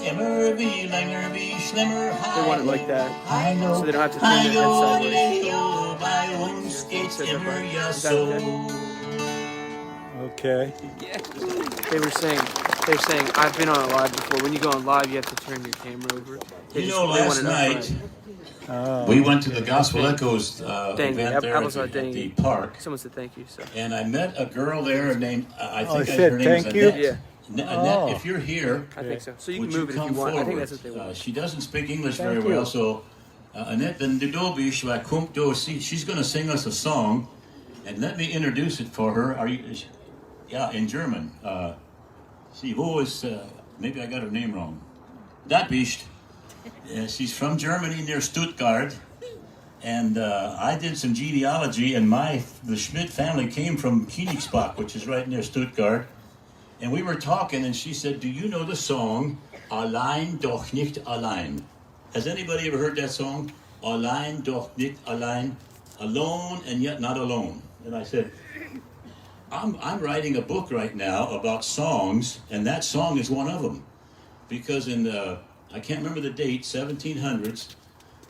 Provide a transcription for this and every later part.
Immer wie länger wie schlimmer. They want it like that, so they don't have to turn their head sideways. Bei uns geht's Says immer apart. ja Is that okay? so. Okay. Yeah. They were saying, I've been on a live before. When you go on live, you have to turn your camera over. You know, last night Oh. we went to the Gospel Echoes Thank you. event there I at was the, like, at the park, Someone said thank you. So. and I met a girl there named I Oh, think said her name is thank you? Annette. Yeah. Annette, Oh. if you're here, I think so. So you would can move it if come you want. forward? I think that's what they want. She doesn't speak English Thank very you. well, so Annette, then the Dobish, she's going to sing us a song, and let me introduce it for her. Yeah, in German. See, who is? Maybe I got her name wrong. Dat bist. She's from Germany near Stuttgart, and I did some genealogy, and the Schmid family came from Königsbach, which is right near Stuttgart. And we were talking, and she said, "Do you know the song Allein doch nicht allein?" Has anybody ever heard that song? Allein doch nicht allein, alone and yet not alone. And I said, I'm writing a book right now about songs, and that song is one of them. Because in the, I can't remember the date, 1700s,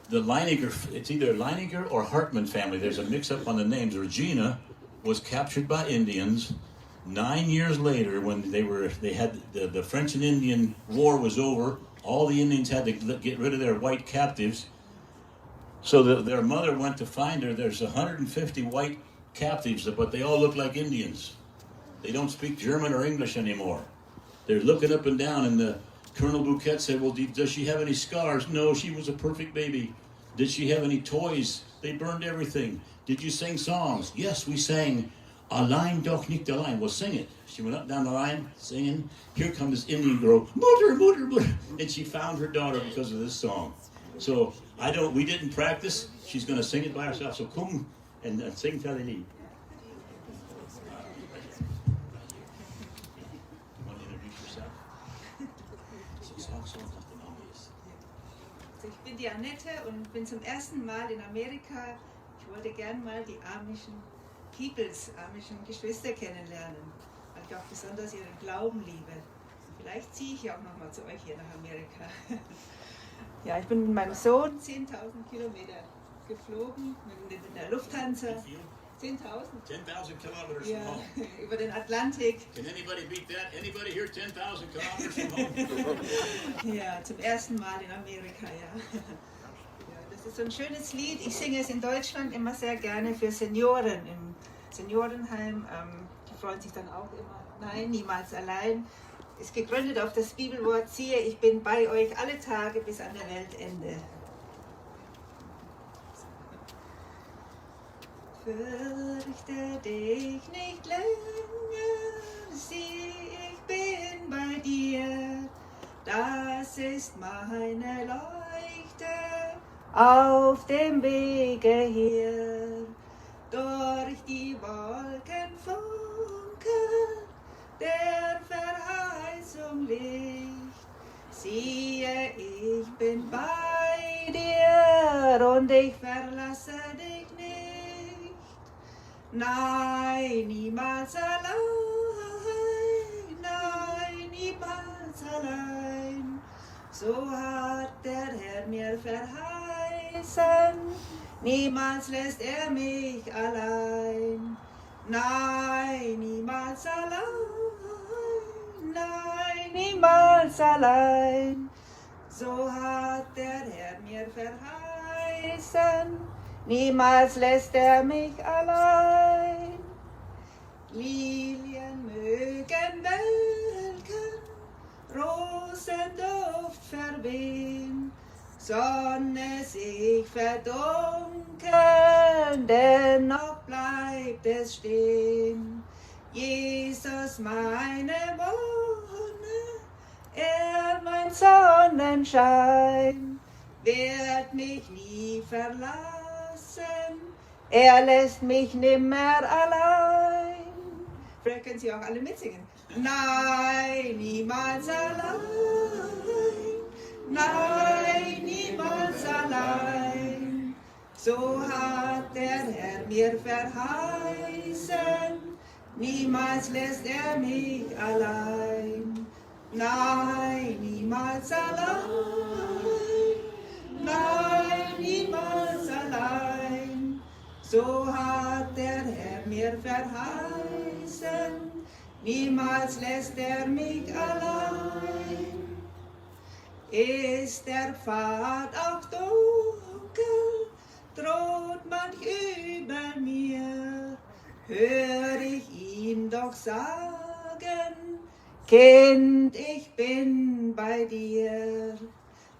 the Leininger, it's either Leininger or Hartmann family, there's a mix-up on the names. Regina was captured by Indians 9 years later when they had the French and Indian War was over. All the Indians had to get rid of their white captives. So their mother went to find her. There's 150 white captives, but they all look like Indians. They don't speak German or English anymore. They're looking up and down, and the Colonel Bouquet said, "Well, does she have any scars?" "No, she was a perfect baby." "Did she have any toys?" "They burned everything." "Did you sing songs?" "Yes, we sang Allein doch nicht allein." "Well, sing it." She went up down the line singing. Here comes this Indian girl, "Mutter, mutter, mutter," and she found her daughter because of this song. So we didn't practice. She's going to sing it by herself. So come and sing for the lead. Ich bin die Annette und bin zum ersten Mal in Amerika. Ich wollte gern mal die amischen Geschwister kennenlernen, weil ich auch besonders ihren Glauben liebe. Vielleicht ziehe ich auch noch mal zu euch hier nach Amerika. Ja, ich bin mit meinem Sohn 10.000 Kilometer geflogen mit der Lufthansa. 10.000? 10,000 kilometers Ja, from home. über den Atlantik. Can anybody beat that? Anybody here 10,000 kilometers from home? Ja, zum ersten Mal in Amerika, ja. Ja. Das ist so ein schönes Lied. Ich singe es in Deutschland immer sehr gerne für Senioren im Seniorenheim. Die freuen sich dann auch immer. Nein, niemals allein. Ist gegründet auf das Bibelwort: Siehe, ich bin bei euch alle Tage bis an der Weltende. Fürchte dich nicht länger, sieh, ich bin bei dir. Das ist meine Leuchte auf dem Wege hier. Durch die Wolken funkelt der Verheißung Licht. Siehe, ich bin bei dir und ich verlasse dich nicht. Nein, niemals allein, nein, niemals allein. So hat der Herr mir verheißen, niemals lässt er mich allein. Nein, niemals allein, nein, niemals allein. So hat der Herr mir verheißen, niemals lässt er mich allein. Lilien mögen welken, Rosenduft verwehen, Sonne sich verdunkeln, dennoch bleibt es stehen. Jesus meine Wonne, er mein Sonnenschein, wird mich nie verlassen, er lässt mich nimmer allein. Vielleicht können Sie auch alle mitsingen. Nein, niemals allein, nein, niemals allein. So hat der Herr mir verheißen, niemals lässt er mich allein. Nein, niemals niemals allein. Nein, niemals allein. So hat der Herr mir verheißen, niemals lässt er mich allein. Ist der Pfad auch dunkel, droht manch über mir, hör ich ihn doch sagen, Kind, ich bin bei dir.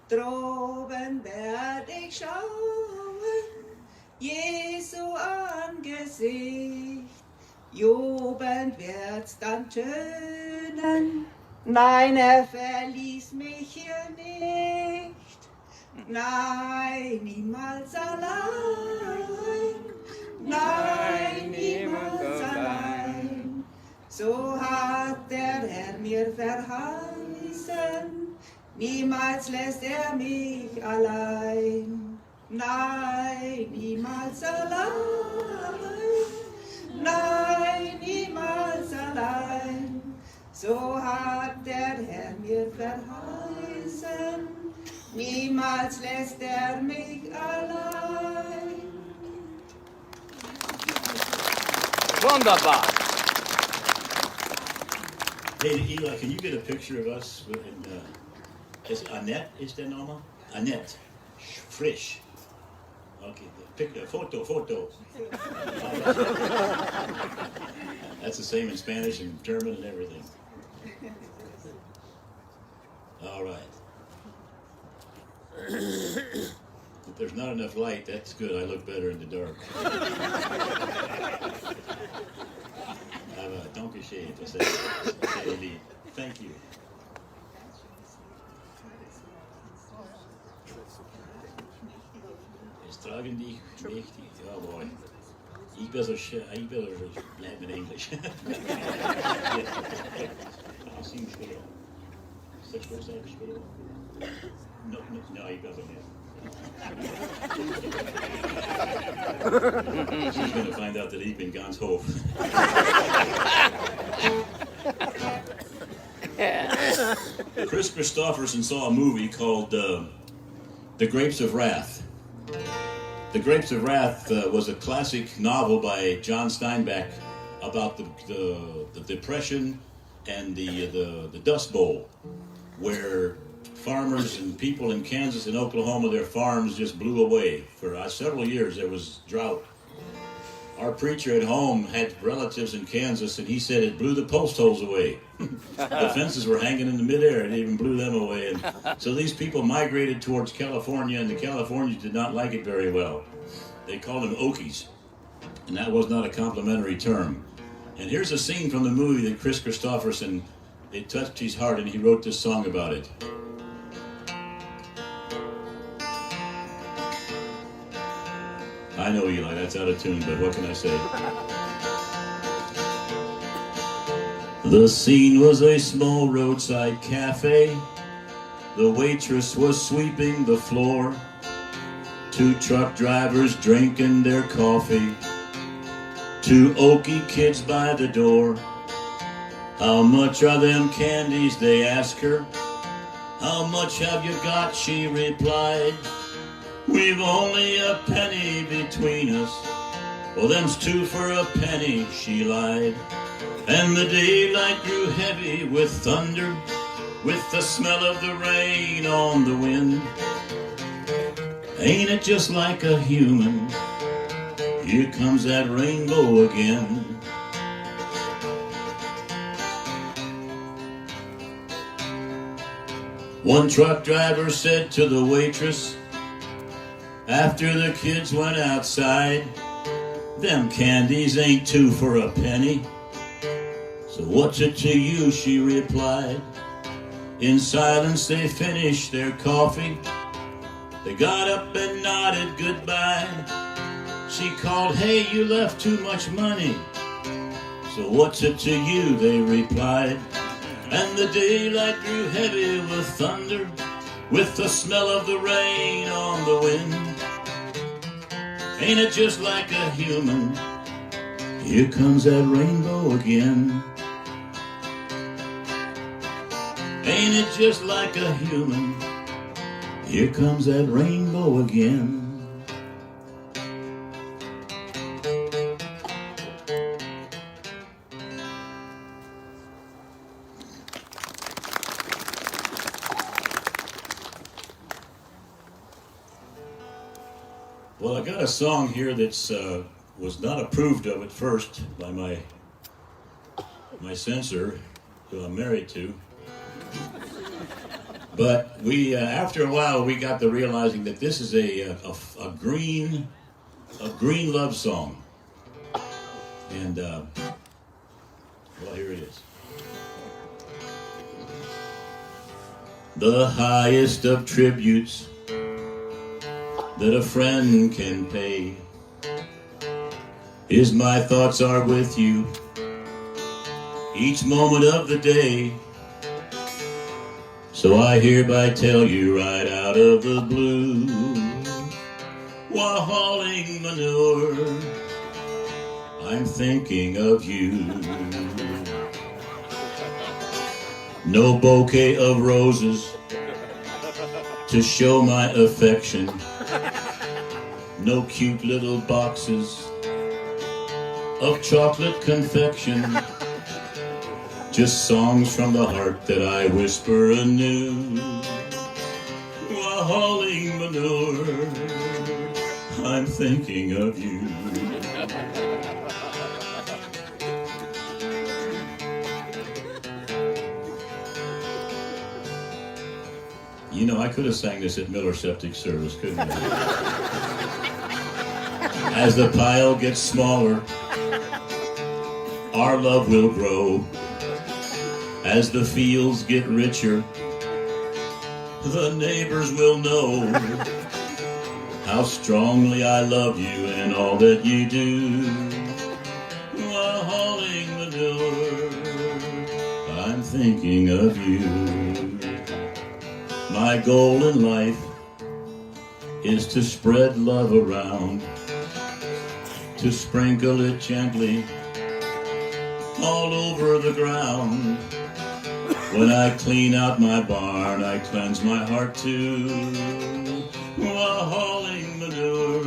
Droben werd ich schauen, Jesu Angesicht, jubelnd wird's dann tönen. Nein, er verließ mich hier nicht. Nein, niemals allein. Nein, niemals allein. So hat der Herr mir verheißen, niemals lässt er mich allein. Nein, niemals allein. Nein, niemals allein. So hat der Herr mir verheißen, niemals lässt er mich allein. Wunderbar. Hey, Eli, can you get a picture of us? Is Annette, is der Name? Annette. Frisch. Okay, photo. That's the same in Spanish and German and everything. All right. If there's not enough light, that's good. I look better in the dark. Danke schön. Thank you. Es tragen dich mächtig. Ja, boy. Ich better blijven in English. Misschien spelen. Seksueel zaken spelen? No, ik better niet. She's going to find out that ik ben ganz hoofd. Chris Christopherson saw a movie called The Grapes of Wrath. The Grapes of Wrath was a classic novel by John Steinbeck about the Depression and the Dust Bowl, where farmers and people in Kansas and Oklahoma, their farms just blew away. For several years there was drought. Our preacher at home had relatives in Kansas, and he said it blew the post holes away. The fences were hanging in the midair, and it even blew them away. And so these people migrated towards California, and the Californians did not like it very well. They called them Okies, and that was not a complimentary term. And here's a scene from the movie that Chris Christopherson, it touched his heart, and he wrote this song about it. I know, Eli, that's out of tune, but what can I say? The scene was a small roadside cafe. The waitress was sweeping the floor. 2 truck drivers drinking their coffee. 2 Okie kids by the door. How much are them candies, they asked her. How much have you got, she replied. We've only a penny between us. Well, them's 2 for a penny, she lied. And the daylight grew heavy with thunder, with the smell of the rain on the wind. Ain't it just like a human? Here comes that rainbow again. One truck driver said to the waitress, after the kids went outside, them candies ain't 2 for a penny. So what's it to you, she replied. In silence they finished their coffee. They got up and nodded goodbye. She called, hey, you left too much money. So what's it to you, they replied. And the daylight grew heavy with thunder, with the smell of the rain on the wind. Ain't it just like a human? Here comes that rainbow again. Ain't it just like a human? Here comes that rainbow again. Well, I got a song here that's was not approved of at first by my censor, who I'm married to. But we, after a while, we got to realizing that this is a green love song, and well, here it is. The highest of tributes that a friend can pay is my thoughts are with you each moment of the day. So I hereby tell you right out of the blue, while hauling manure, I'm thinking of you. No bouquet of roses to show my affection, no cute little boxes of chocolate confection, just songs from the heart that I whisper anew. While hauling manure, I'm thinking of you. You know, I could have sang this at Miller Septic Service, couldn't I? As the pile gets smaller, our love will grow. As the fields get richer, the neighbors will know how strongly I love you and all that you do. While hauling manure, I'm thinking of you. My goal in life is to spread love around, to sprinkle it gently all over the ground. When I clean out my barn, I cleanse my heart too. While hauling manure,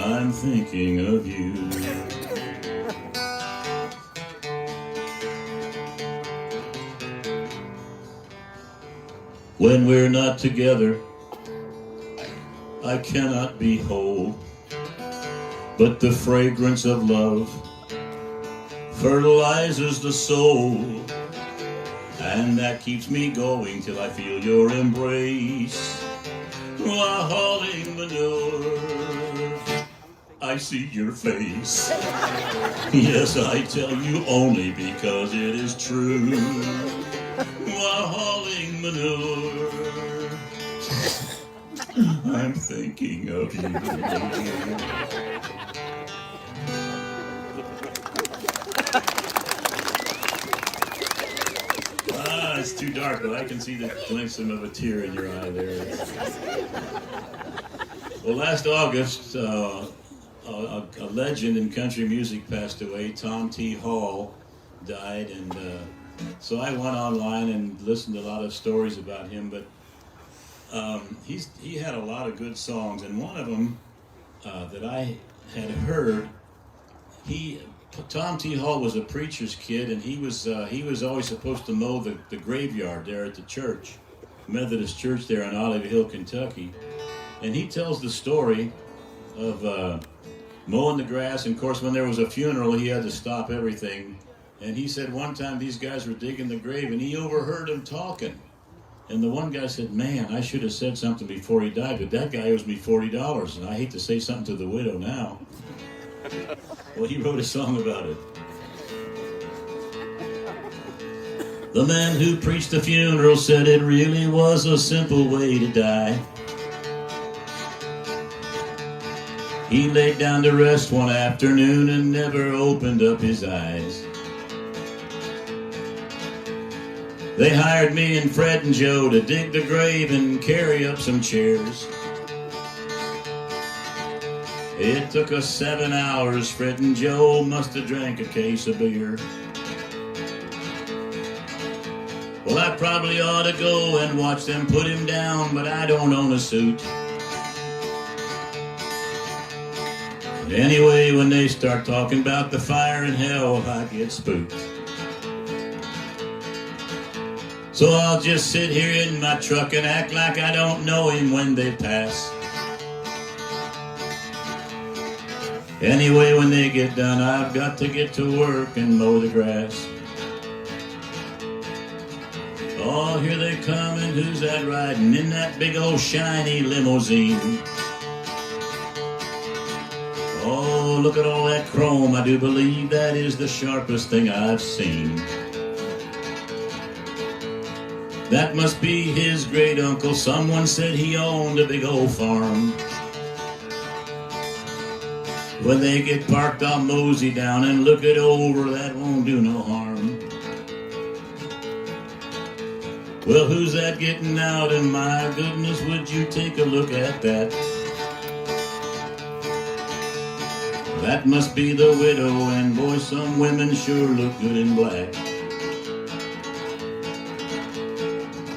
I'm thinking of you. When we're not together, I cannot be whole, but the fragrance of love fertilizes the soul, and that keeps me going till I feel your embrace. While hauling manure, I see your face. Yes, I tell you only because it is true. While hauling manure, I'm thinking of you. It's too dark, but I can see the glimpse of a tear in your eye there. Well, last August, a legend in country music passed away. Tom T. Hall died, and so I went online and listened to a lot of stories about him. But he had a lot of good songs, and one of them that I had heard, Tom T. Hall was a preacher's kid, and he was always supposed to mow the graveyard there at the church, Methodist Church there in Olive Hill, Kentucky. And he tells the story of mowing the grass, and of course when there was a funeral he had to stop everything. And he said one time these guys were digging the grave and he overheard them talking. And the one guy said, "Man, I should have said something before he died, but that guy owes me $40, and I hate to say something to the widow now." Well, he wrote a song about it. The man who preached the funeral said it really was a simple way to die. He laid down to rest one afternoon and never opened up his eyes. They hired me and Fred and Joe to dig the grave and carry up some chairs. It took us 7 hours. Fred and Joe must have drank a case of beer. Well, I probably ought to go and watch them put him down, but I don't own a suit. Anyway, when they start talking about the fire in hell, I get spooked. So I'll just sit here in my truck and act like I don't know him when they pass. Anyway, when they get done, I've got to get to work and mow the grass. Oh, here they come, and who's that riding in that big old shiny limousine? Oh, look at all that chrome. I do believe that is the sharpest thing I've seen. That must be his great uncle. Someone said he owned a big old farm. When they get parked, I'll mosey down and look it over. That won't do no harm. Well, who's that getting out? And my goodness, would you take a look at that? That must be the widow, and boy, some women sure look good in black.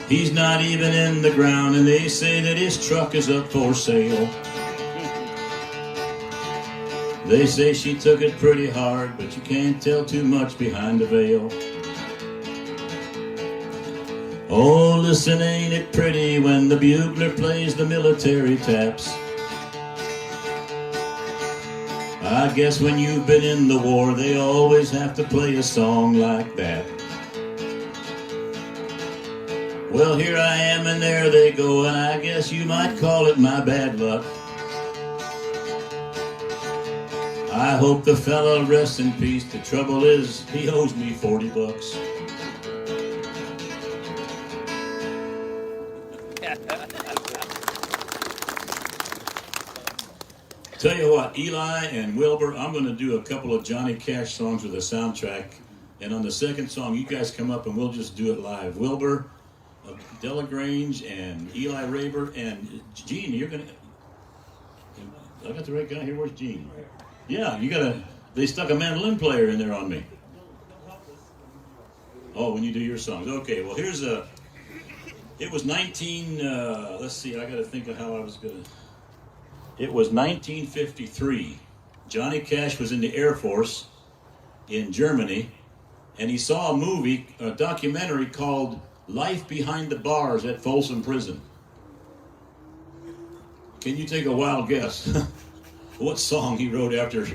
He's not even in the ground, and they say that his truck is up for sale. They say she took it pretty hard, but you can't tell too much behind the veil. Oh, listen, ain't it pretty when the bugler plays the military taps? I guess when you've been in the war, they always have to play a song like that. Well, here I am and there they go, and I guess you might call it my bad luck. I hope the fella rests in peace. The trouble is, he owes me $40. Tell you what, Eli and Wilbur, I'm going to do a couple of Johnny Cash songs with a soundtrack. And on the second song, you guys come up and we'll just do it live. Wilbur, Delagrange, and Eli Rayburn, and Gene, you're going to... I got the right guy here. Where's Gene? Yeah, you got to... They stuck a mandolin player in there on me. Oh, when you do your songs. Okay, well, here's a... It was let's see, I got to think of how I was going to... It was 1953. Johnny Cash was in the Air Force in Germany, and he saw a documentary called Life Behind the Bars at Folsom Prison. Can you take a wild guess what song he wrote after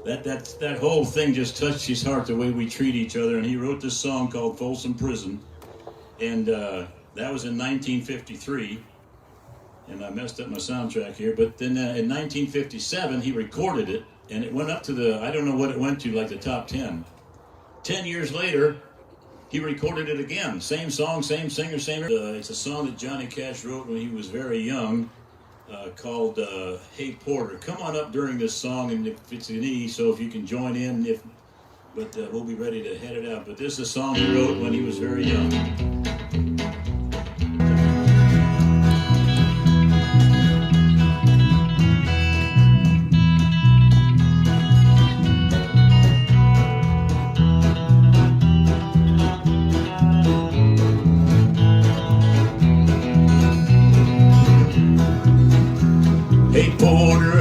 that whole thing just touched his heart, the way we treat each other, and he wrote this song called Folsom Prison, and that was in 1953. And I messed up my soundtrack here, but then in 1957, he recorded it, and it went up to I don't know what it went to, like the top 10. 10 years later, he recorded it again. Same song, same singer, same... it's a song that Johnny Cash wrote when he was very young, called Hey Porter. Come on up during this song, and if it's an E, so if you can join in, but we'll be ready to head it out. But this is a song he wrote when he was very young.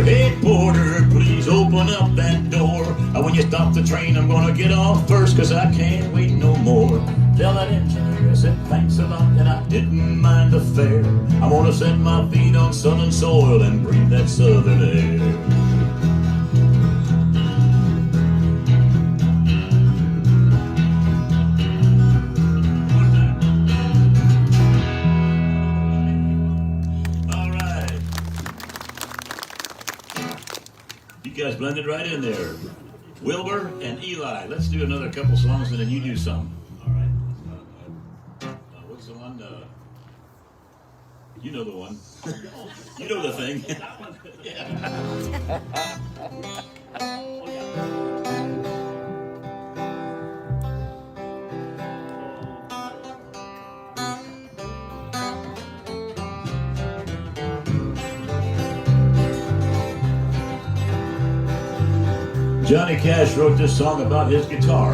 Hey Porter, please open up that door. When you stop the train, I'm gonna get off first, cause I can't wait no more. Tell that engineer I said thanks a lot, and I didn't mind the fare. I wanna set my feet on southern soil and breathe that southern air. You guys blended right in there. Wilbur and Eli. Let's do another couple songs and then you do some. All right. What's the one? You know the one. You know the thing. Yeah. Johnny Cash wrote this song about his guitar.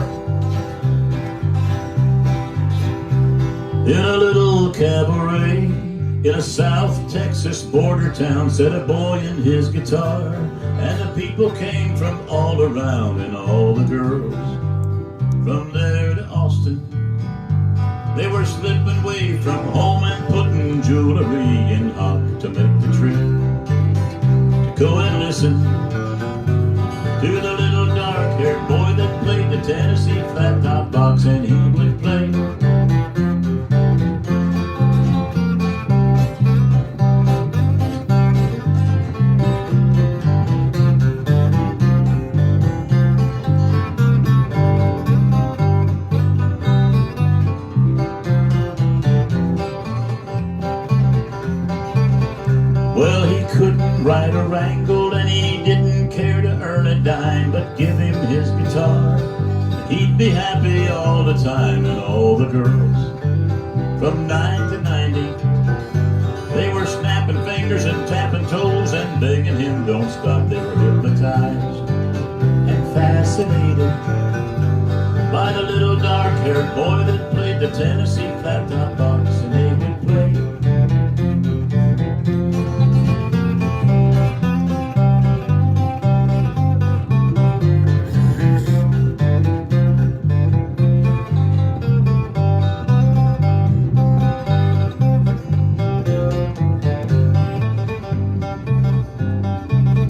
In a little cabaret in a South Texas border town sat a boy and his guitar, and the people came from all around, and all the girls from there to Austin. They were slipping away from home and putting jewelry in hop to make the trip to go and listen to the little dark-haired boy that played the Tennessee flat top box, and he would play. Well, he couldn't ride a wrangle, and he didn't care to earn a dime, but give him his guitar, and he'd be happy all the time. And all the girls from 9 to 90, they were snapping fingers and tapping toes and begging him don't stop. They were hypnotized and fascinated by the little dark-haired boy that played the Tennessee flat top box, and they would play.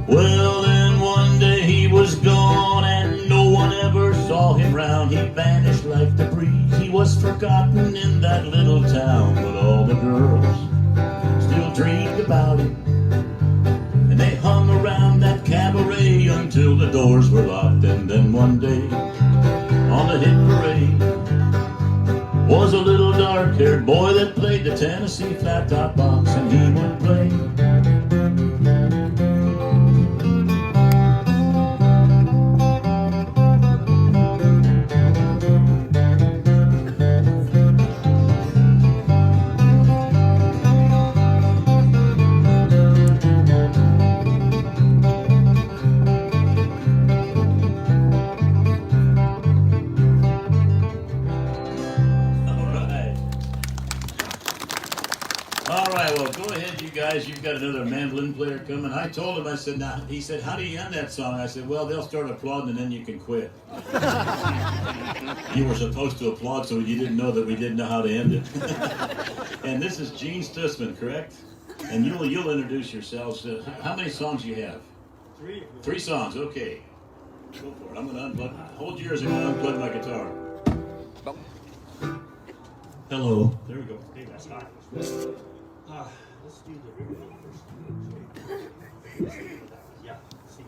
Well, then one day he was gone, and no one ever saw him round. He vanished like the breeze. He was forgotten in that little town, but all the girls still dreamed about him, and they hung around that cabaret until the doors were locked. And then one day on the hit parade was a little dark-haired boy that played the Tennessee flat top box, and he would play. All right, well, go ahead, you guys. You've got another mandolin player coming. I told him, I said, nah. He said, how do you end that song? I said, well, they'll start applauding and then you can quit. You were supposed to applaud, so you didn't know that we didn't know how to end it. And this is Gene Stutzman, correct? And you'll introduce yourselves. How many songs do you have? 3. 3 songs, okay. Go for it. I'm going to unplug. Hold yours and I'm going to unplug my guitar. Hello. There we go. Hey, that's hot. Let's do the Riverboat first. Yeah, see.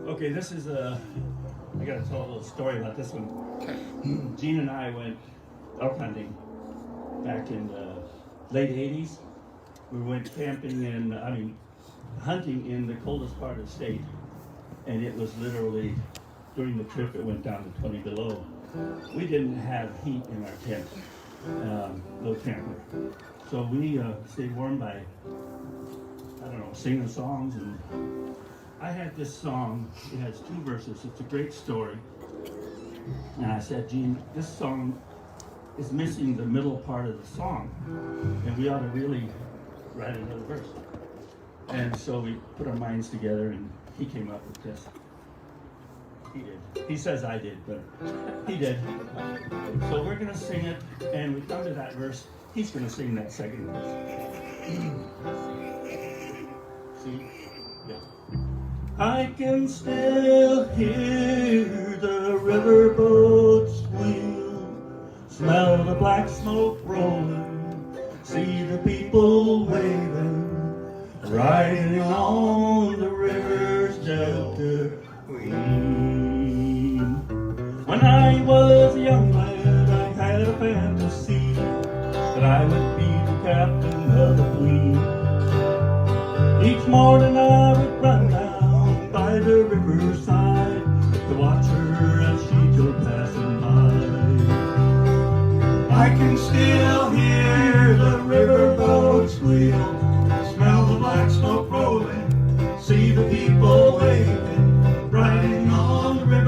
Okay, this is I gotta tell a little story about this one. Gene and I went elk hunting back in the late 80s. We went camping hunting in the coldest part of the state. And it was literally, during the trip, it went down to 20 below. We didn't have heat in our tent, no camper. So we stayed warm by, singing songs. And I had this song, it has 2 verses, it's a great story. And I said, Gene, this song is missing the middle part of the song, and we ought to really write another verse. And so we put our minds together, and he came up with this. He did. He says I did, but he did. So we're gonna sing it, and we come to that verse. He's gonna sing that second verse. See? Yeah. I can still hear the riverboat squeal, smell the black smoke rolling, see the people waving, riding on the river's delta queen. When I was a young lad, I had a fantasy that I would be the captain of the queen. Each morning I would run down by the riverside to watch her as she go passing by. I can still hear the riverboat squeal, smell the black smoke rolling, see the people waving, riding on the river.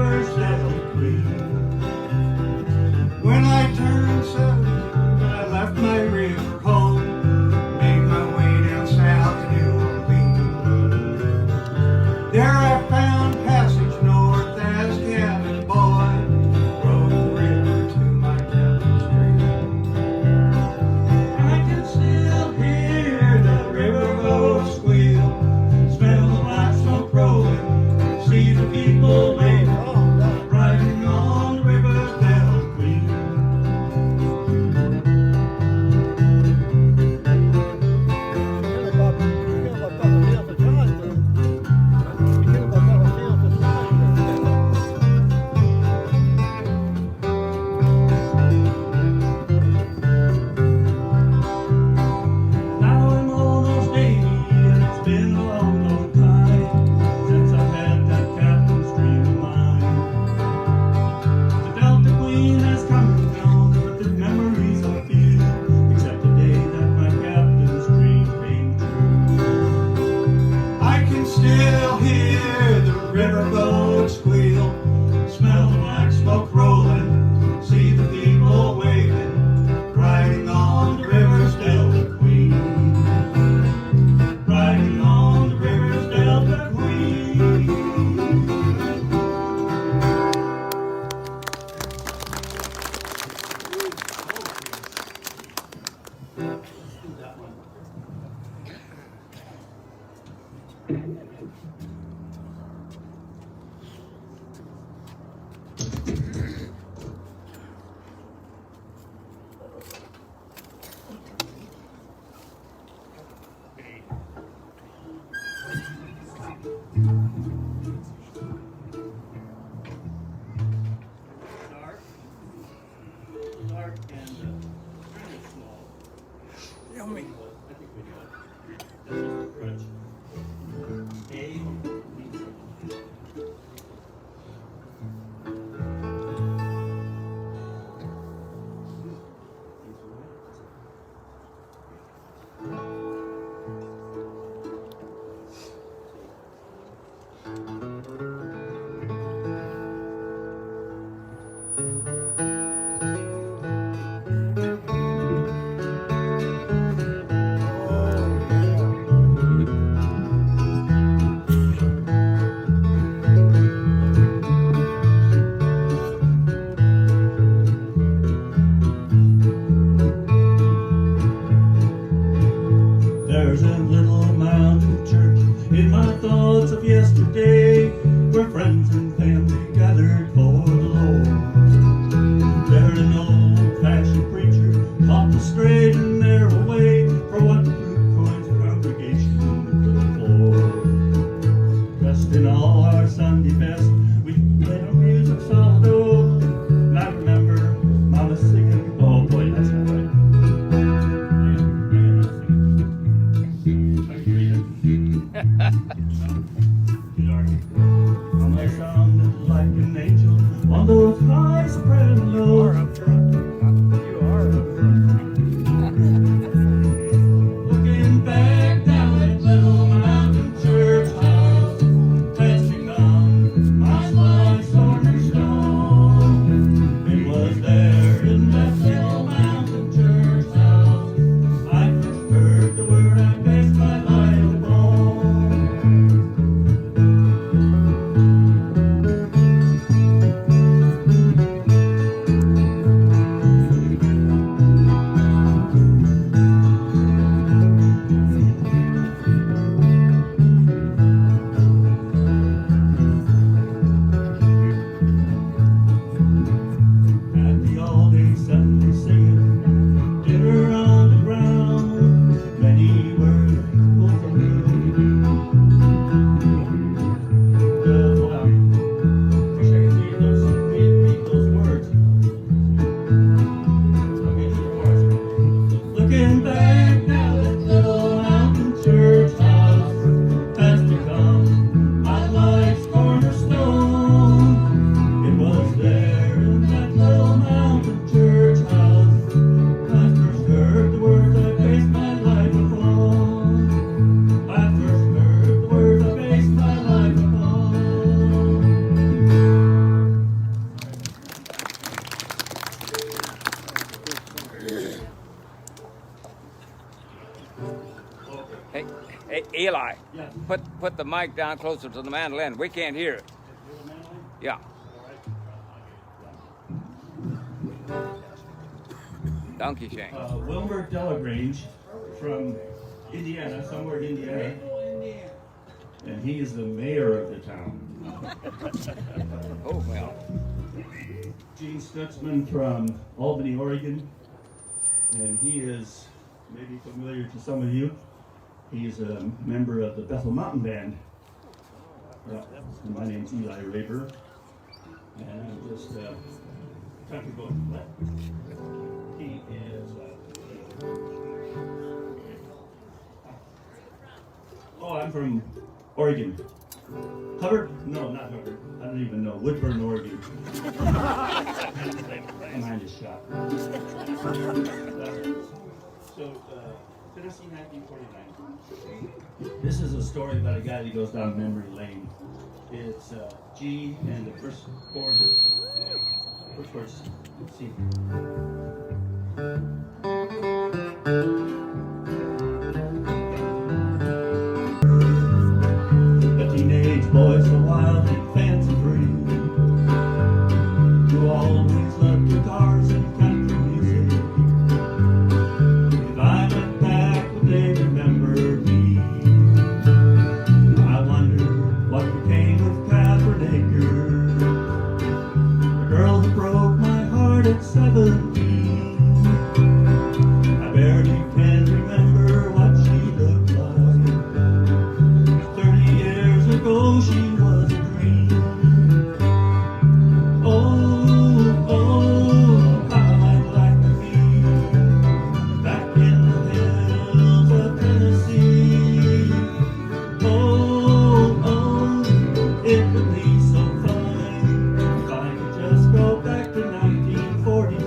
high spread low. Up front. You are up front. Looking back down that little mountain church house has become my life's cornerstone. It was there in that little mountain church house I first heard the word I based my life upon. At the all-day Sunday singing, dinner on the ground, many were the people from wow. Wish I could see those read those words. Okay, looking back now, that little mountain church house has become my life's cornerstone. It was there in that little mountain church house I first heard the words I based my life upon. I first heard the words I based my life upon. Hey, hey, Eli, Yeah. put the mic down closer to the mandolin. We can't hear it. Yeah. Donkey Shank. Wilbur Delagrange from Indiana, somewhere in Indiana. And he is the mayor of the town. Oh, well. Gene Stutzman from Albany, Oregon. And he is maybe familiar to some of you. He is a member of the Bethel Mountain Band. And my name's Eli Raber. And I'm just country boy. What? He is. Oh, I'm from Oregon. Hubbard? No, not Hubbard. I don't even know. Woodburn, Oregon. My mind is shot. So, Tennessee, 1949. This is a story about a guy that goes down memory lane. It's G and the first chord's C. A teenage boy so wild and fancy free, who always loved guitars and country music. If I look back, would they remember me? I wonder what became of Catherine Aker, the girl who broke my heart at 17. I barely can remember what she looked like. 30 years ago she was a dream. Oh, how I'd like to be back in the hills of Tennessee. Oh, it would be so fine if I could just go back to 1949.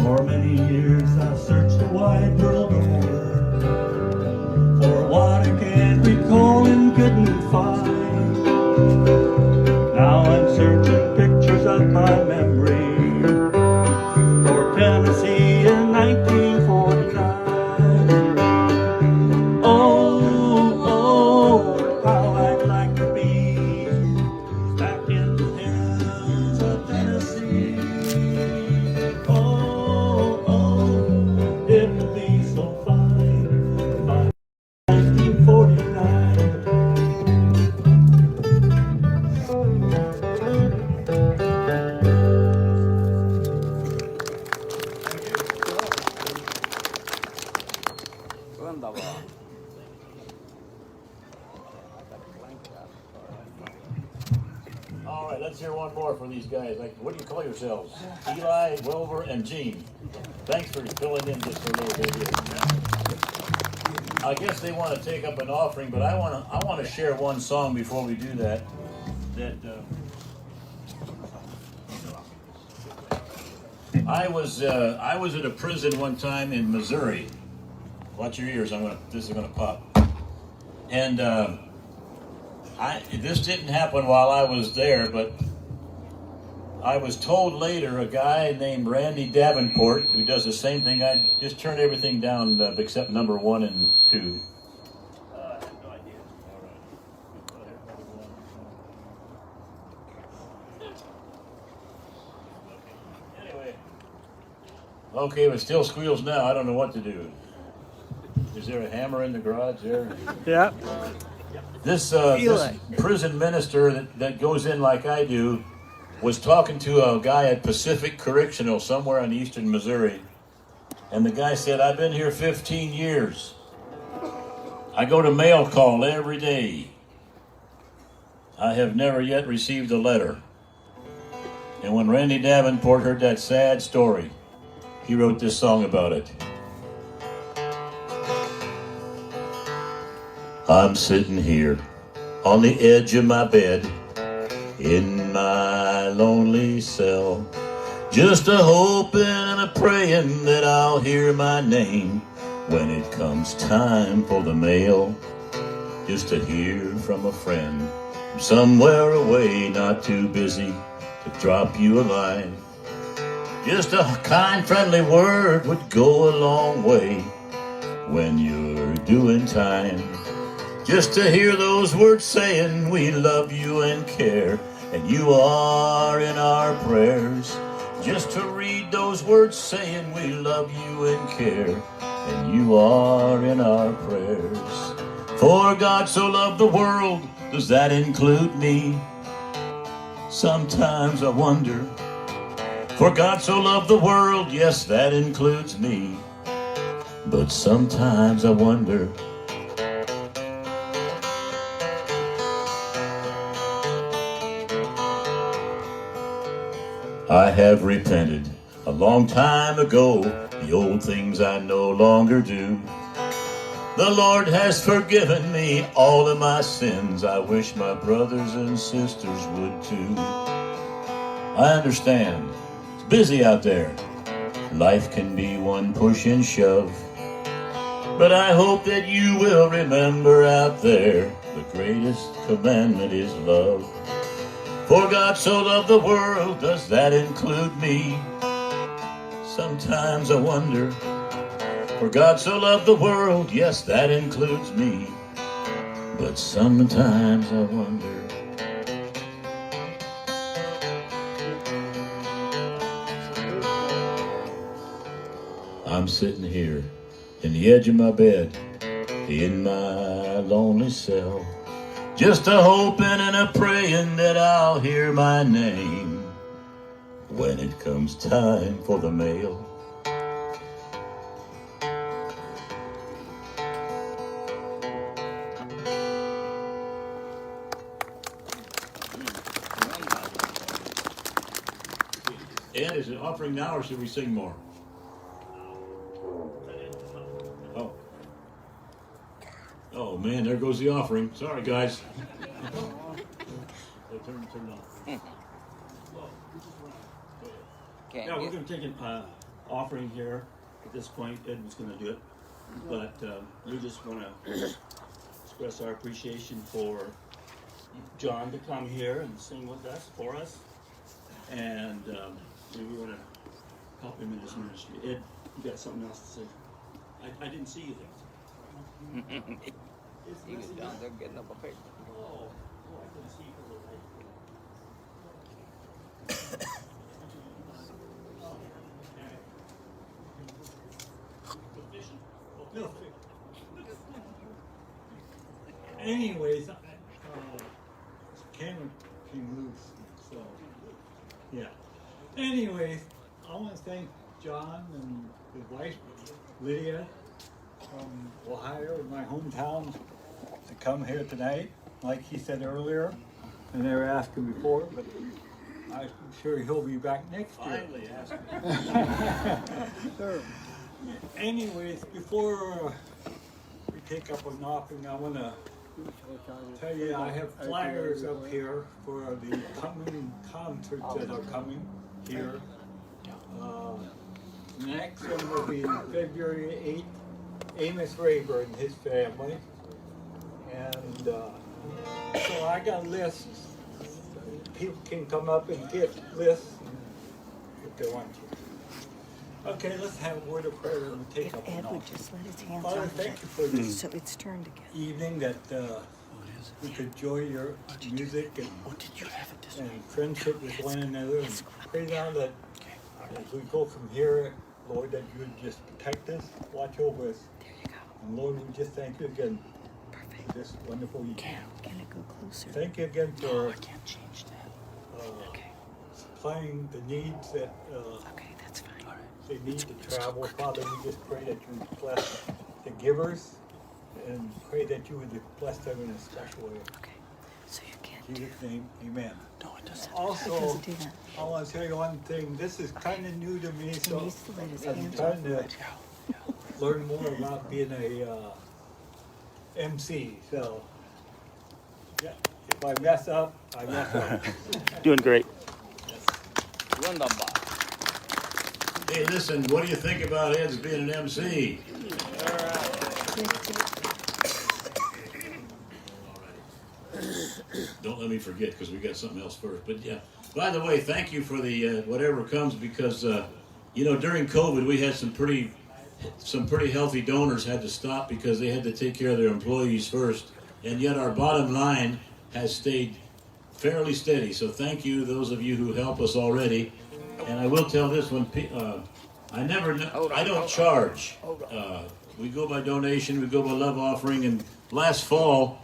For many years I've searched the wide world over for what I can't recall and couldn't find. Now I'm searching pictures of my memory for Tennessee in 1949. Oh, how I'd like to be back in the hills of Tennessee. Oh, it would be so fine by 1949. Wunderbar. All right, let's hear one more for these guys. Like, what do you call yourselves? Eli, Wilbur, and Gene. Thanks for filling in just a little bit here. I guess they want to take up an offering, but I want to share one song before we do that. I was at a prison one time in Missouri. Watch your ears. This is gonna pop. And this didn't happen while I was there, but I was told later a guy named Randy Davenport, who does the same thing. I just turned everything down except number 1 and 2. I have no idea. All right. Anyway. Okay, it still squeals now. I don't know what to do. Is there a hammer in the garage there? Yeah. This prison minister that goes in like I do was talking to a guy at Pacific Correctional somewhere in eastern Missouri. And the guy said, I've been here 15 years. I go to mail call every day. I have never yet received a letter. And when Randy Davenport heard that sad story, he wrote this song about it. I'm sitting here on the edge of my bed in my lonely cell, just a hoping and a praying that I'll hear my name when it comes time for the mail. Just to hear from a friend from somewhere away, not too busy to drop you a line. Just a kind friendly word would go a long way when you're doing time. Just to hear those words saying we love you and care, and you are in our prayers. Just to read those words saying we love you and care, and you are in our prayers. For God so loved the world, does that include me? Sometimes I wonder. For God so loved the world, yes, that includes me. But sometimes I wonder. I have repented a long time ago, the old things I no longer do. The Lord has forgiven me all of my sins. I wish my brothers and sisters would too. I understand, it's busy out there. Life can be one push and shove. But I hope that you will remember out there, the greatest commandment is love. For God so loved the world, does that include me? Sometimes I wonder. For God so loved the world, yes, that includes me. But sometimes I wonder. I'm sitting here in the edge of my bed, in my lonely cell, just a hoping and a praying that I'll hear my name when it comes time for the mail. Ed, is it offering now or should we sing more? Oh. Oh man, there goes the offering. Sorry guys. Turn it off. Yeah, we're going to take an offering here at this point. Ed was going to do it. But we just want to express our appreciation for John to come here and sing with us, for us. And we want to help him in his ministry. Ed, you got something else to say? I didn't see you there. He was down there getting up a paper. Oh, I couldn't see you for a little bit. No. Anyways, camera came loose, so yeah. Anyways, I want to thank John and his wife Lydia from Ohio, my hometown, to come here tonight, like he said earlier. I never asked him before, but I'm sure he'll be back next year. Finally asked me. Anyways, before we take up an offering, I want to tell you I have flyers up here for the coming concerts that are coming here. Next one will be February 8th, Amos Rayburn and his family. And so I got lists. People can come up and get lists if they want to. Okay, let's have a word of prayer and we'll take up an Ed would offering. just let his hands Father, on thank it. you for this So it's turned again. evening that we could enjoy your music and friendship with one another. And pray now that as we go from here, Lord, that you would just protect us, watch over us. There you go. And Lord, we just thank you again Perfect. for this wonderful evening. Can it go closer? Thank you again for Can't change that. Okay. supplying the needs that Okay, that's fine. they need to travel. Father, we just pray that you would bless the givers and pray that you would bless them in a special way. Okay. So you can't In do Jesus' name, amen. No, it doesn't. Also, It doesn't do that. I want to tell you one thing. This is kind of new to me, He so needs to let his I'm hands trying off. to learn more about being a MC. So, yeah, if I mess up, I mess up. Doing great. Wunderbar. Hey, listen, what do you think about Ed's being an MC? Don't let me forget because we got something else first. But yeah, by the way, thank you for the whatever comes because you know during COVID we had some pretty healthy donors had to stop because they had to take care of their employees first, and yet our bottom line has stayed fairly steady. So thank you, those of you who help us already. And I will tell this one: I don't charge. We go by donation. We go by love offering. And last fall,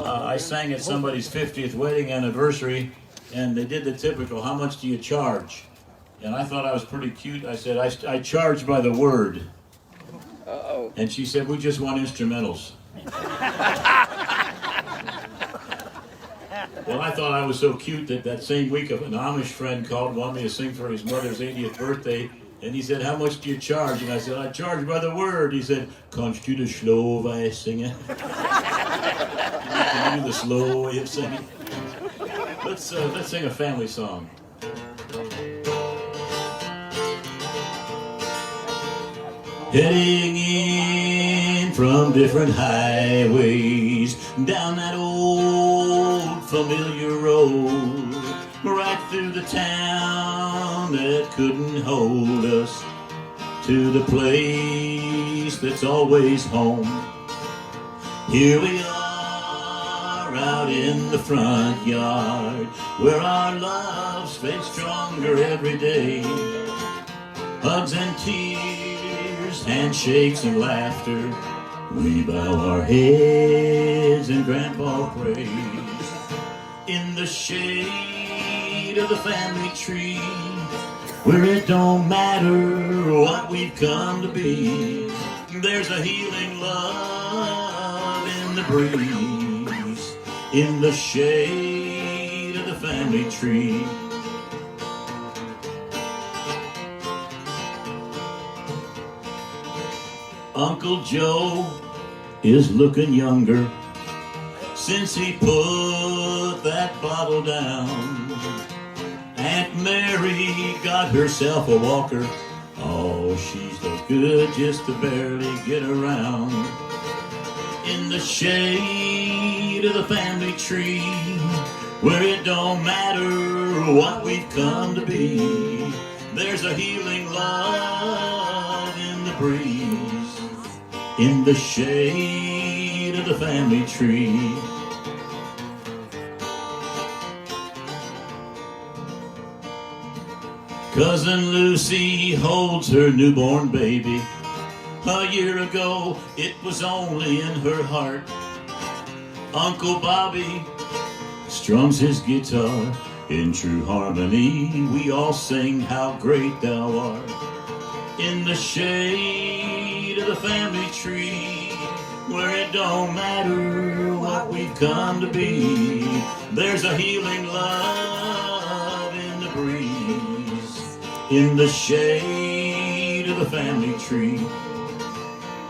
I sang at somebody's 50th wedding anniversary, and they did the typical, how much do you charge? And I thought I was pretty cute. I said, I charge by the word. Uh-oh. And she said, we just want instrumentals. Well, I thought I was so cute that same week an Amish friend called, wanted me to sing for his mother's 80th birthday. And he said, how much do you charge? And I said, I charge by the word. He said, kannst du das slow way singen? Can you do the slow way of singing? Let's sing a family song. Heading in from different highways, down that old familiar road, right through the town that couldn't hold us, to the place that's always home. Here we are out in the front yard, where our love's fade stronger every day. Hugs and tears, handshakes and laughter, we bow our heads and Grandpa prays. In the shade of the family tree, where it don't matter what we've come to be, there's a healing love in the breeze. In the shade of the family tree, Uncle Joe is looking younger since he put that bottle down. Aunt Mary got herself a walker. Oh, she's no good just to barely get around. In the shade of the family tree, where it don't matter what we've come to be, there's a healing love in the breeze. In the shade of the family tree. Cousin Lucy holds her newborn baby. A year ago, it was only in her heart. Uncle Bobby strums his guitar. In true harmony, we all sing how great thou art. In the shade of the family tree, where it don't matter what we've come to be, there's a healing love in the breeze. In the shade of the family tree,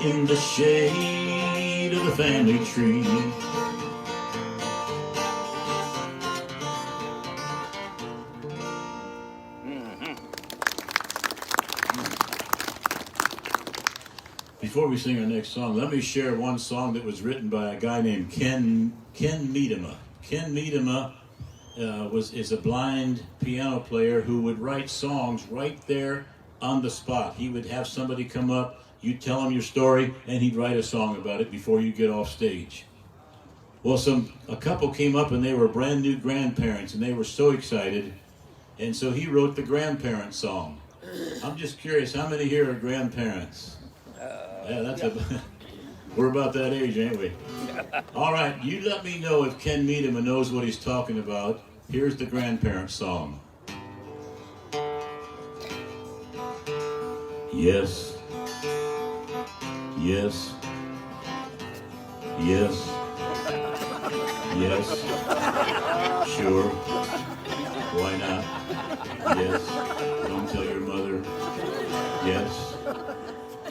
in the shade of the family tree. Before we sing our next song, let me share one song that was written by a guy named Ken Miedema. Ken Miedema is a blind piano player who would write songs right there on the spot. He would have somebody come up, you'd tell him your story, and he'd write a song about it before you get off stage. Well, a couple came up and they were brand new grandparents and they were so excited, and so he wrote the grandparent song. I'm just curious, how many here are grandparents? Yeah, we're about that age, ain't we? All right, you let me know if Ken Miedema knows what he's talking about. Here's the grandparent song. Yes, yes, yes, yes, sure, why not? Yes, don't tell your mother. Yes,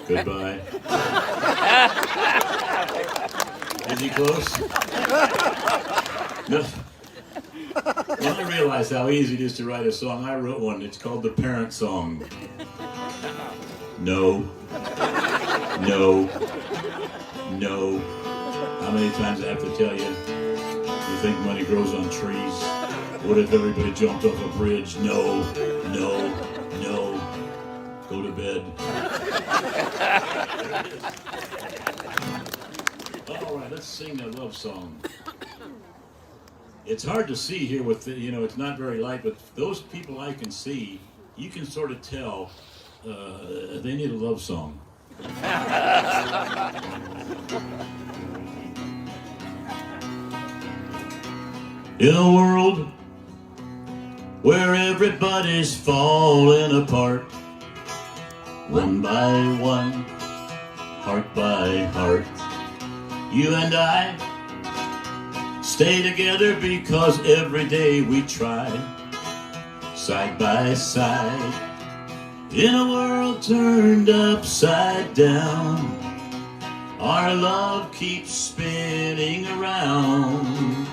goodbye. Is he close? No. When I realized how easy it is to write a song, I wrote one. It's called The Parent Song. No. No. No. How many times I have to tell you? You think money grows on trees? What if everybody jumped off a bridge? No. No. No. Go to bed. All right, let's sing a love song. It's hard to see here with the, it's not very light, but those people I can see, you can sort of tell they need a love song. In a world where everybody's falling apart, one by one, heart by heart, you and I stay together because every day we try, side by side, in a world turned upside down. Our love keeps spinning around,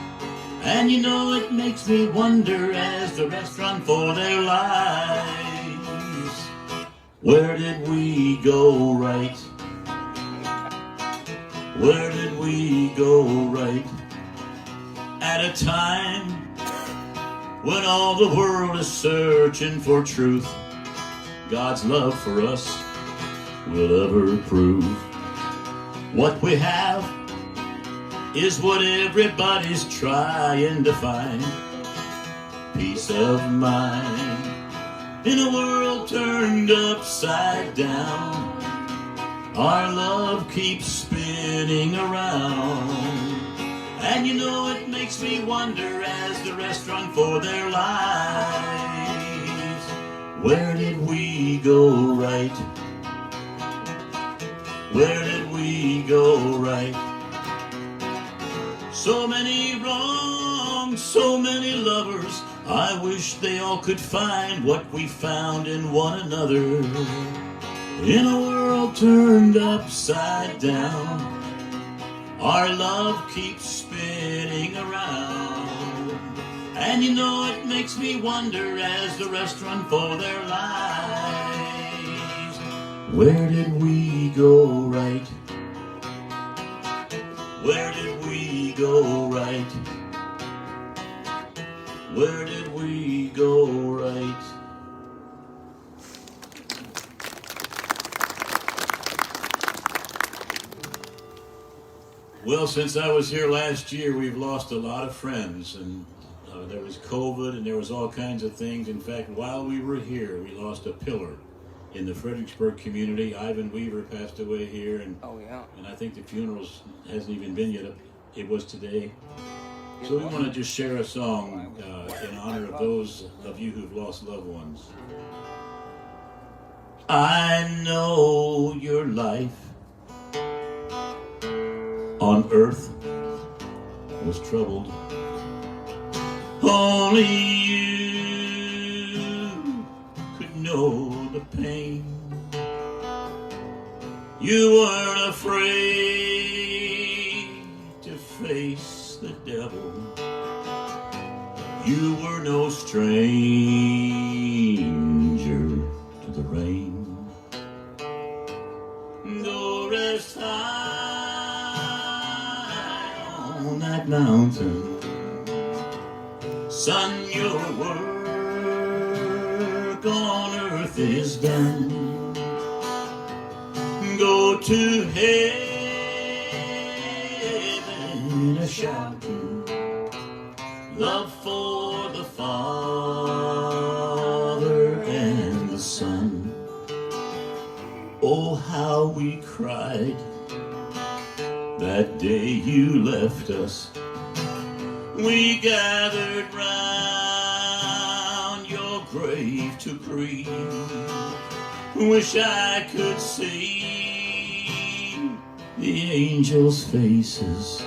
and it makes me wonder as the rest run for their lives. Where did we go right? Where did we go right? At a time when all the world is searching for truth, God's love for us will ever prove. What we have is what everybody's trying to find, peace of mind. In a world turned upside down, our love keeps spinning around, and it makes me wonder as the rest run for their lives. Where did we go right? Where did we go right? So many wrongs, so many lovers, I wish they all could find what we found in one another. In a world turned upside down, our love keeps spinning around, and it makes me wonder as the rest run for their lives. Where did we go right? Where did we go right? Where did we go right? Well, since I was here last year, we've lost a lot of friends, and there was COVID and there was all kinds of things. In fact, while we were here, we lost a pillar in the Fredericksburg community. Ivan Weaver passed away here, and and I think the funeral hasn't even been yet. It was today. So we want to just share a song in honor of those of you who've lost loved ones. I know your life on earth was troubled. Only you could know the pain. You weren't afraid face the devil. You were no stranger to the rain. Go rest high on that mountain. Son, your work on earth is done. Go to heaven a-shouting, love for the Father and the Son. Oh, how we cried that day you left us. We gathered round your grave to grieve. Wish I could see the angels' faces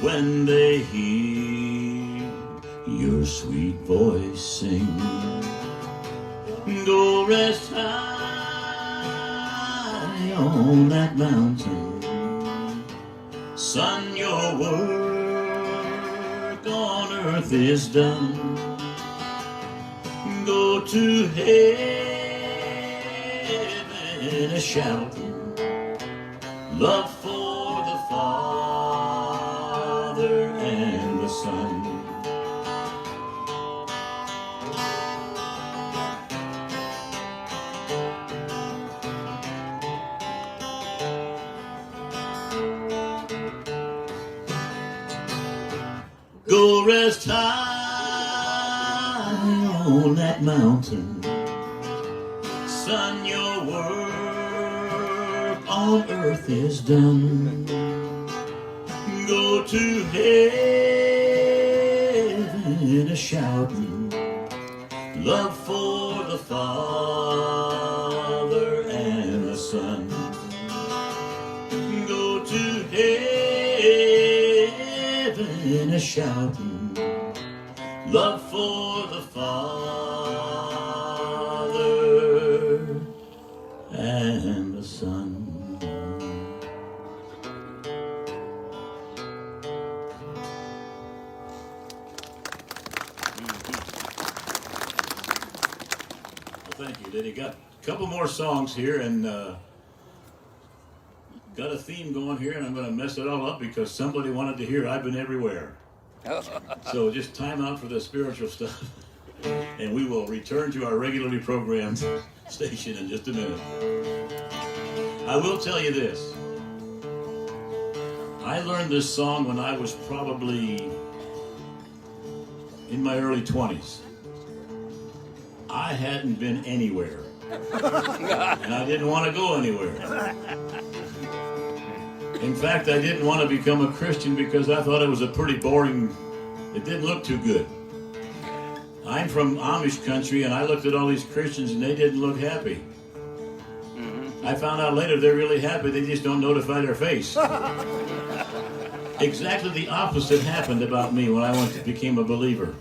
when they hear your sweet voice sing. Go rest high on that mountain. Son, your work on earth is done. Go to heaven a-shouting, love for the Father and the Son. Go rest high on that mountain. Son, your work on earth is done. Go to heaven a-shouting, love for the Father and the Son. Go to heaven a-shouting, love for the Father and the Son. Well, thank you, Liddy. Got a couple more songs here, and got a theme going here, and I'm going to mess it all up because somebody wanted to hear I've Been Everywhere. So just time out for the spiritual stuff, and we will return to our regularly programmed station in just a minute. I will tell you this. I learned this song when I was probably in my early 20s. I hadn't been anywhere, and I didn't want to go anywhere. In fact, I didn't want to become a Christian because I thought it was a pretty boring, it didn't look too good. I'm from Amish country, and I looked at all these Christians and they didn't look happy. I found out later they're really happy, they just don't notify their face. Exactly the opposite happened about me when I became a believer.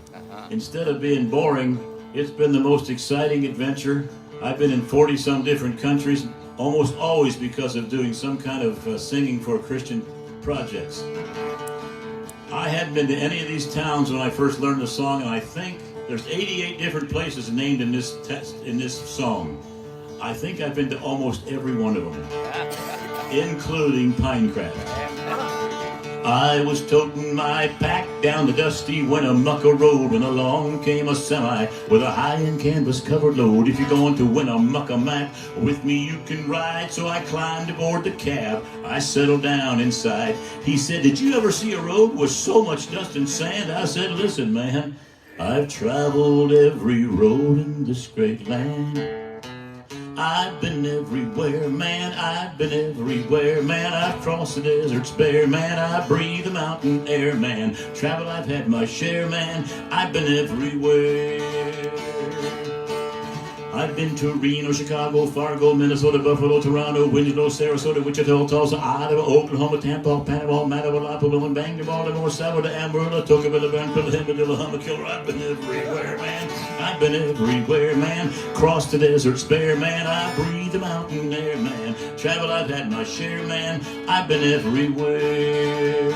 Instead of being boring, it's been the most exciting adventure. I've been in 40-some different countries, almost always because of doing some kind of singing for Christian projects. I hadn't been to any of these towns when I first learned the song, and I think there's 88 different places named in this song. I think I've been to almost every one of them, including Pinecraft. I was toting my pack down the dusty Winnemucca road when along came a semi with a high-end canvas-covered load. If you're going to Winnemucca, Mac, with me you can ride. So I climbed aboard the cab. I settled down inside. He said, "Did you ever see a road with so much dust and sand?" I said, "Listen, man, I've traveled every road in this great land. I've been everywhere, man, I've been everywhere, man. I've crossed the deserts bare, man, I breathe the mountain air, man. Travel, I've had my share, man, I've been everywhere. I've been to Reno, Chicago, Fargo, Minnesota, Buffalo, Toronto, Winslow, Sarasota, Wichita, Tulsa, Iowa, Oklahoma, Tampa, Panama, Manitoba, and Bangor, Baltimore, Salvador, Amarillo, Tocqueville, Vancouver, Himadilla, Killer. I've been everywhere, man. I've been everywhere, man. Crossed the deserts bare, man. I breathe breathe the mountain air, man. Travel, I've had my share, man. I've been everywhere.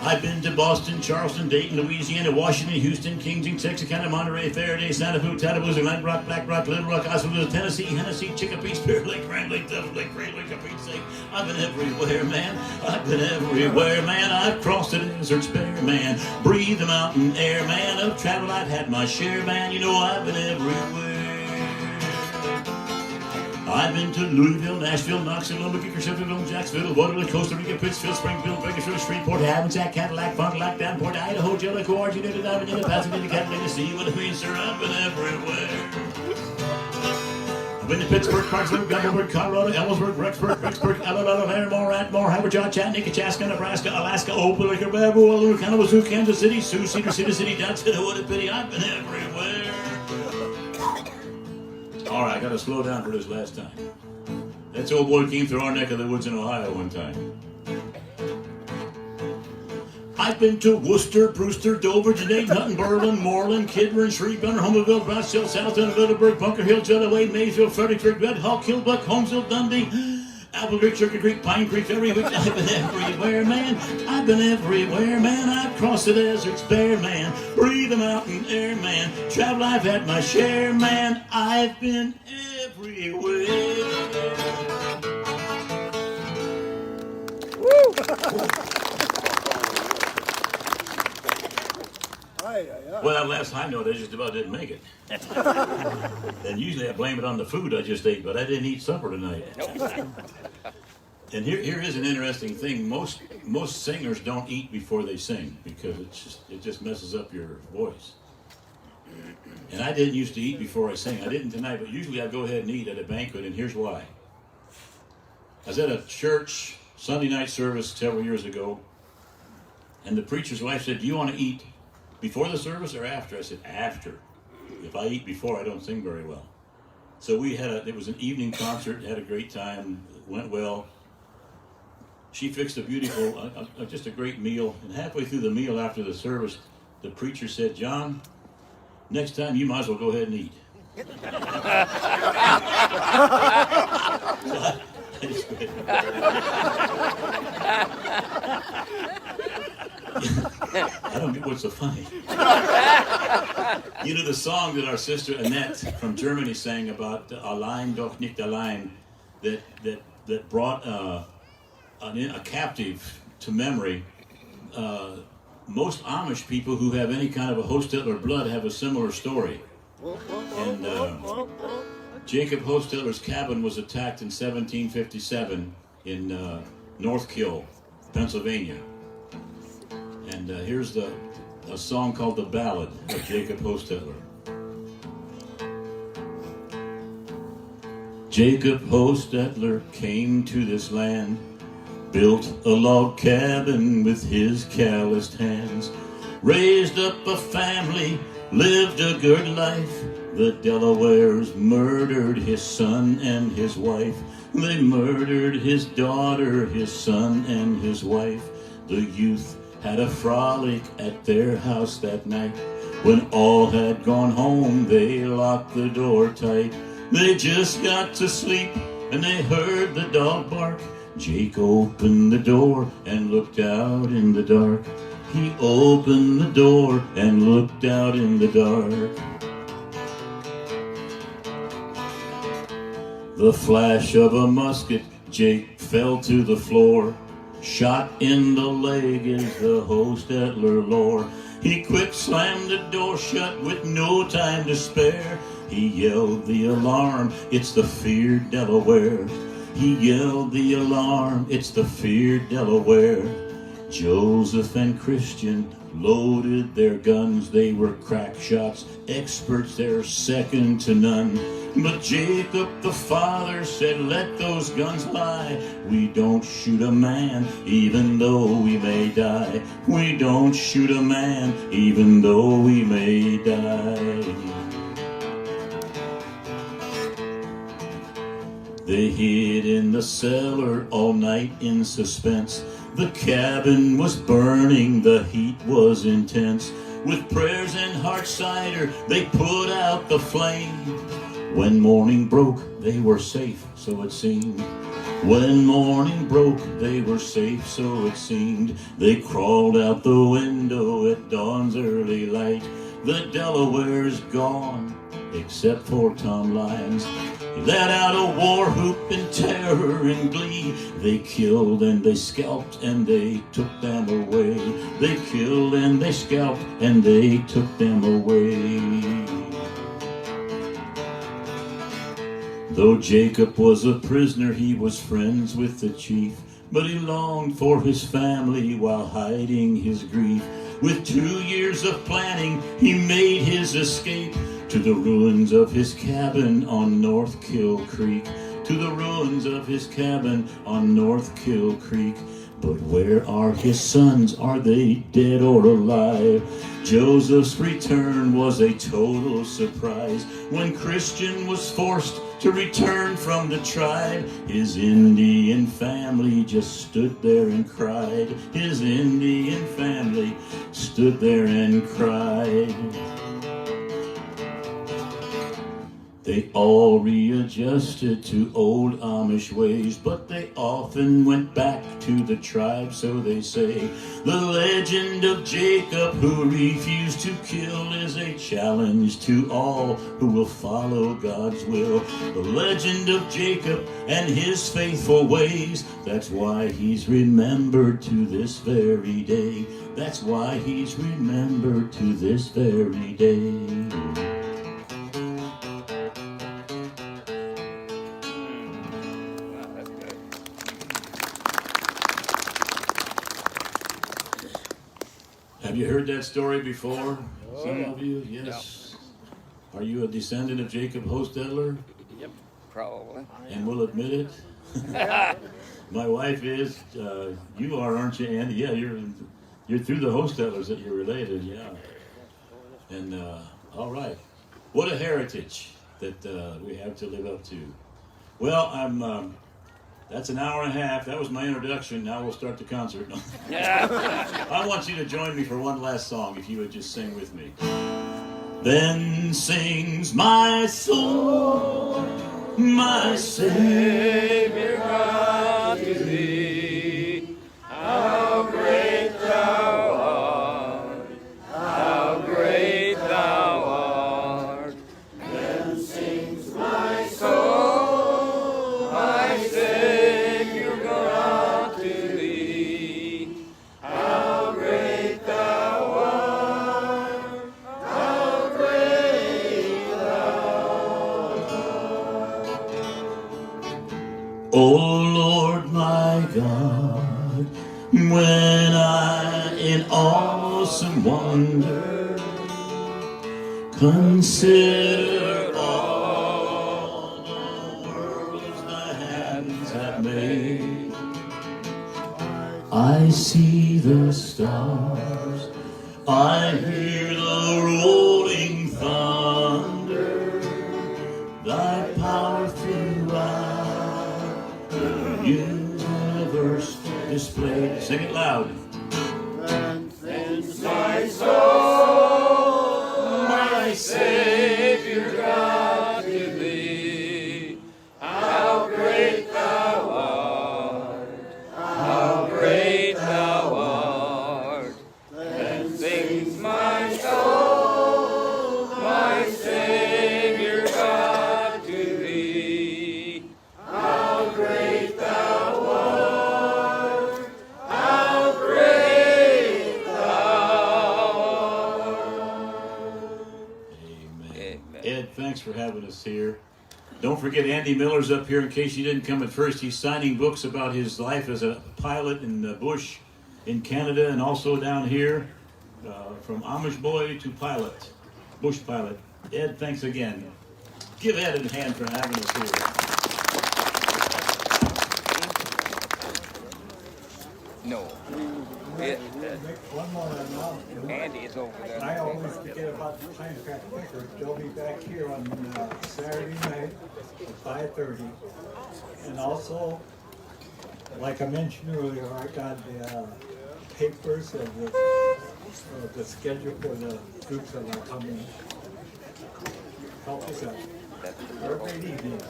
I've been to Boston, Charleston, Dayton, Louisiana, Washington, Houston, Kingston, Texarkana, Monterey, Faraday, Santa Fe, Tallahassee, Glen Rock, Black Rock, Little Rock, Oswego, Tennessee, Hennessy, Chicopee, Spirit Lake, Grand Lake, Devil Lake, Great Lake, Cape's Sake. I've been everywhere, man. I've been everywhere, man. I've crossed the deserts bare, man. Breathe the mountain air, man. Of travel, I've had my share, man. You know I've been everywhere. I've been to Louisville, Nashville, Knoxville, Albuquerque, Chevrolet, Jacksonville, Waterloo, Costa Rica, Pittsfield, Springfield, Bakersfield, Shreveport, Hackensack, Cadillac, Fond du Lac, Davenport, Idaho, Jellicoe, Argentina, Diamond, Pasadena, Catalina, see what I mean, sir? I've been everywhere. I've been to Pittsburgh, Clarksville, Gumbleburg, Colorado, Ellsworth, Rexburg, Alabama, Larimore, Atmore, Haverjaw, Chattanooga, Chaska, Nebraska, Alaska, Opelika, Balboa, Kalamazoo, Kansas City, Sioux Cedar City, Dodson, what a pity. I've been everywhere. All right, I got to slow down for this last time. That old boy came through our neck of the woods in Ohio one time. I've been to Worcester, Brewster, Dover, Janae, Hutton, Berlin, Moreland, Kidron, Shreveport, Homerville, Brownsville, Southton, Middleburg, Bunker Hill, Jellaway, Maysville, Fredericksburg, Red Hawk, Killbuck, Holmesville, Dundee, Apple Creek, Sugar Creek, Pine Creek, every week. I've been everywhere, man. I've been everywhere, man. I've crossed the deserts bare, man. Breathe the mountain air, man. Travel, I've had my share, man. I've been everywhere. Well, that last high note, I just about didn't make it. And usually I blame it on the food I just ate, but I didn't eat supper tonight. And here is an interesting thing. Most singers don't eat before they sing because it just messes up your voice. And I didn't used to eat before I sang. I didn't tonight, but usually I go ahead and eat at a banquet, and here's why. I was at a church Sunday night service several years ago, and the preacher's wife said, "Do you want to eat before the service or after?" I said, "After. If I eat before, I don't sing very well." So it was an evening concert, had a great time, went well. She fixed a beautiful, just a great meal. And halfway through the meal after the service, the preacher said, "John, next time you might as well go ahead and eat." I don't get what's so funny. You know the song that our sister Annette from Germany sang about Allein doch nicht allein, that brought a captive to memory. Most Amish people who have any kind of a Hosttler blood have a similar story. And Jacob Hosttler's cabin was attacked in 1757 in North Kill, Pennsylvania. And here's a song called The Ballad of Jacob Hosttler. Jacob Hosttler came to this land, built a log cabin with his calloused hands, raised up a family, lived a good life. The Delawares murdered his son and his wife. They murdered his daughter, his son, and his wife. The youth had a frolic at their house that night. When all had gone home, they locked the door tight. They just got to sleep and they heard the dog bark. Jake opened the door and looked out in the dark. He opened the door and looked out in the dark. The flash of a musket, Jake fell to the floor. Shot in the leg is the Hosttler lore. He quick slammed the door shut with no time to spare. He yelled the alarm, it's the feared Delaware. He yelled the alarm, it's the feared Delaware. Joseph and Christian loaded their guns. They were crack shots, experts, they're second to none. But Jacob the father said, let those guns lie. We don't shoot a man even though we may die. We don't shoot a man even though we may die. They hid in the cellar all night in suspense. The cabin was burning, the heat was intense. With prayers and hard cider, they put out the flame. When morning broke, they were safe, so it seemed. When morning broke, they were safe, so it seemed. They crawled out the window at dawn's early light. The Delaware's gone, except for Tom Lyons. He let out a war whoop in terror and glee. They killed and they scalped and they took them away. They killed and they scalped and they took them away. Though Jacob was a prisoner, he was friends with the chief, but he longed for his family while hiding his grief. With 2 years of planning, he made his escape to the ruins of his cabin on North Kill Creek. To the ruins of his cabin on North Kill Creek. But where are his sons? Are they dead or alive? Joseph's return was a total surprise. When Christian was forced to return from the tribe, his Indian family just stood there and cried. His Indian family stood there and cried. They all readjusted to old Amish ways, but they often went back to the tribe, so they say. The legend of Jacob who refused to kill is a challenge to all who will follow God's will. The legend of Jacob and his faithful ways, that's why he's remembered to this very day. That's why he's remembered to this very day. Have you heard that story before? Some of you? Yes. Are you a descendant of Jacob Hosttler? Yep, probably. And will admit it? My wife is. You are, aren't you, Andy? Yeah, you're through the Hostettlers that you're related, yeah. And, all right. What a heritage that we have to live up to. Well, that's an hour and a half. That was my introduction. Now we'll start the concert. I want you to join me for one last song, if you would just sing with me. Then sings my soul, my Savior God to thee. How great thou art, how great thou art. Then sings my soul, my Savior God to thee. How great thou art, how great thou art. O Lord my God, when I in awesome wonder consider all the worlds thy hands have made, I see the stars, I hear the rolling thunder, thy power throughout the universe displayed. Sing it loud. And sings my soul, my Savior God to thee. How great thou art, how great thou art. Then sings my soul, my Savior God to thee. How great thou art, how great thou art. Amen. Ed, thanks for having us here. Don't forget Andy Miller's up here in case you didn't come at first. He's signing books about his life as a pilot in the bush in Canada and also down here, from Amish boy to pilot, bush pilot. Ed, thanks again. Give Ed a hand for having us here. No. Make one more announcement. Andy is over there. I always forget about the Pinecraft Pickers. They'll be back here on Saturday night at 5:30. And also, like I mentioned earlier, I got the papers of the the schedule for the groups that are coming. Help us out. Every evening.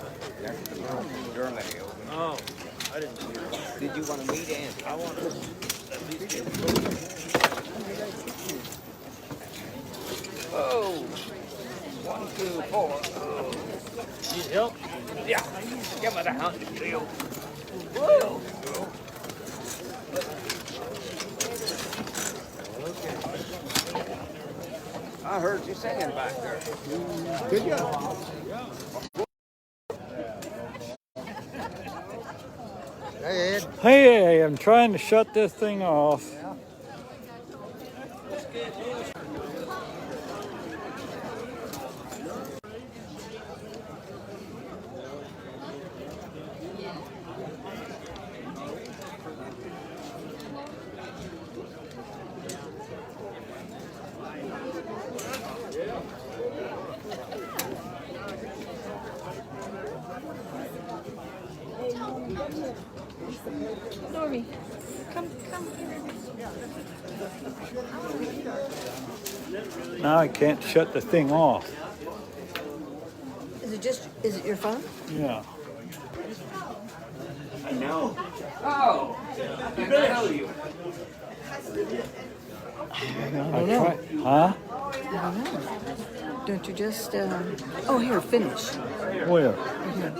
Germany. Oh, I didn't see that. Did you want to meet Andy? I want to at least get Oh, 1, 2, 4. Need help? Yeah, give me the hunting deal. Whoa. I heard you singing back there. Did you? Hey, I'm trying to shut this thing off. Stormy, come. Now I can't shut the thing off. Is it your phone? Yeah. Oh, good to know you. I try. Huh? I don't know. Don't you just, oh, here, finish. Where? Here.